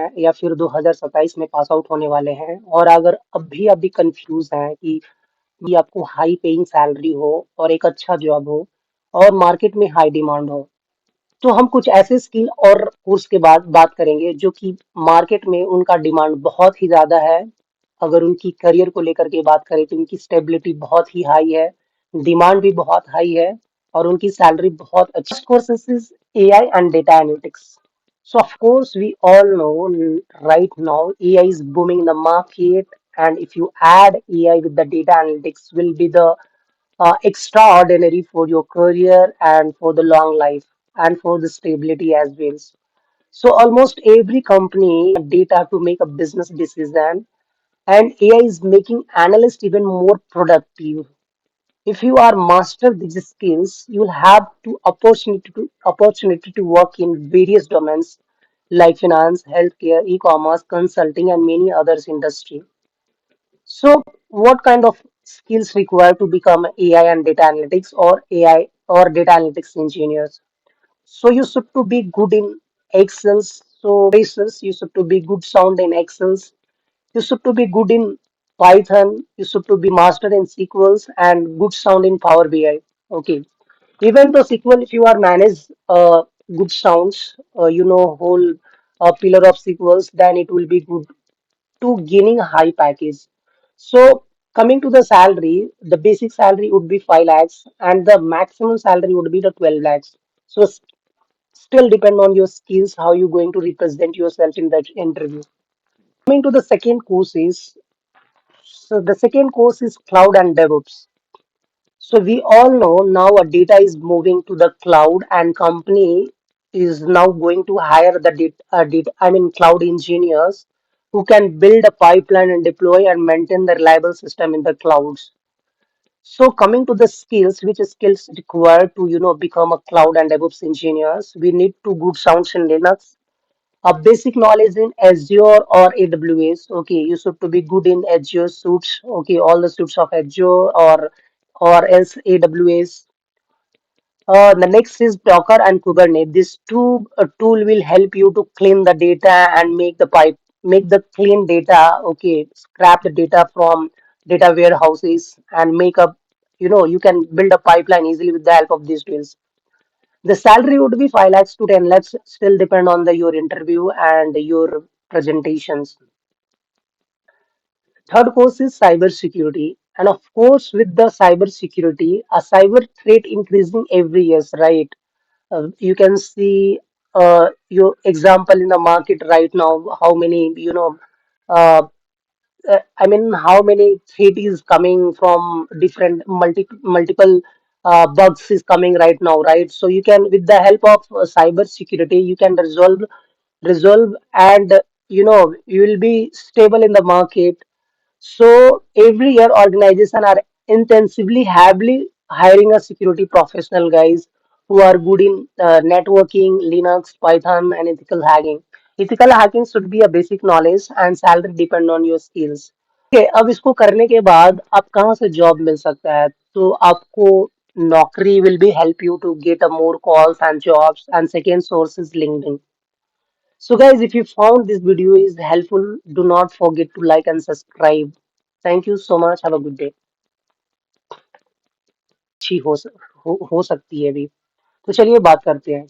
हैं या फिर 2027 में पास आउट होने वाले हैं, और अगर अब भी कंफ्यूज हैं कि आपको हाई पेइंग सैलरी हो और एक अच्छा जॉब हो और मार्केट में हाई डिमांड हो, तो हम कुछ ऐसे स्किल और कोर्स के बाद बात करेंगे जो कि मार्केट में उनका डिमांड बहुत ही ज्यादा है। अगर उनकी करियर को लेकर के बात करें तो उनकी स्टेबिलिटी बहुत ही हाई है, डिमांड भी बहुत हाई है, और उनकी सैलरी बहुत अच्छी। Courses is AI and data analytics. So of course we all know right now AI is booming in the market, and if you add AI with the data analytics will be the extraordinary for your career and for the long life and for the stability as well. So almost every company data to make a business decision, and AI is making analysts even more productive. If you are master these skills, you will have opportunity to work in various domains like finance, healthcare, e-commerce, consulting, and many others industry. So, what kind of skills required to become AI and data analytics or AI or data analytics engineers? So, you should to be good in Excels. So, basis you should to be good sound in Excels. You should to be good in Python. You should to be master in SQLs and good sound in Power BI. Okay. Even though SQL, if you are manage good sounds, whole pillar of SQLs, then it will be good to gaining a high package. So coming to the salary, the basic salary would be 5 lakhs and the maximum salary would be the 12 lakhs. So still depend on your skills, how you're going to represent yourself in that interview. Coming to the second course is, so the second course is cloud and DevOps. So we all know now our data is moving to the cloud, and company is now going to hire the cloud engineers who can build a pipeline and deploy and maintain the reliable system in the clouds. So coming to the skills, which skills required to become a cloud and DevOps engineers, we need to good sounds in Linux, a basic knowledge in Azure or AWS. Okay, you should to be good in Azure suits. Okay, all the suits of Azure or else AWS. The next is Docker and Kubernetes. These two tool will help you to clean the data and make the clean data. Okay, scrap the data from data warehouses and make up. You can build a pipeline easily with the help of these tools. The salary would be 5 lakhs to 10 lakhs, still depend on your interview and your presentations. Third course is cyber security. And of course, with the cyber security, a cyber threat increasing every year, right? You can see your example in the market right now, how many, uh, how many threat is coming from different multiple bugs is coming right now, right? So you can, with the help of cyber security, you can resolve, and you will be stable in the market. So every year, organizations are intensively, heavily hiring a security professional guys who are good in networking, Linux, Python, and ethical hacking. Ethical hacking should be a basic knowledge, and salary depend on your skills. Okay, अब इसको करने के बाद आप कहाँ से job मिल सकता है? तो आपको नौकरी will be help you to get a more calls and jobs, and second source is LinkedIn. So guys, if you found this video is helpful, do not forget to like and subscribe. Thank you so much. Have a good day. अच्छी हो सकती है अभी, तो चलिए बात करते हैं।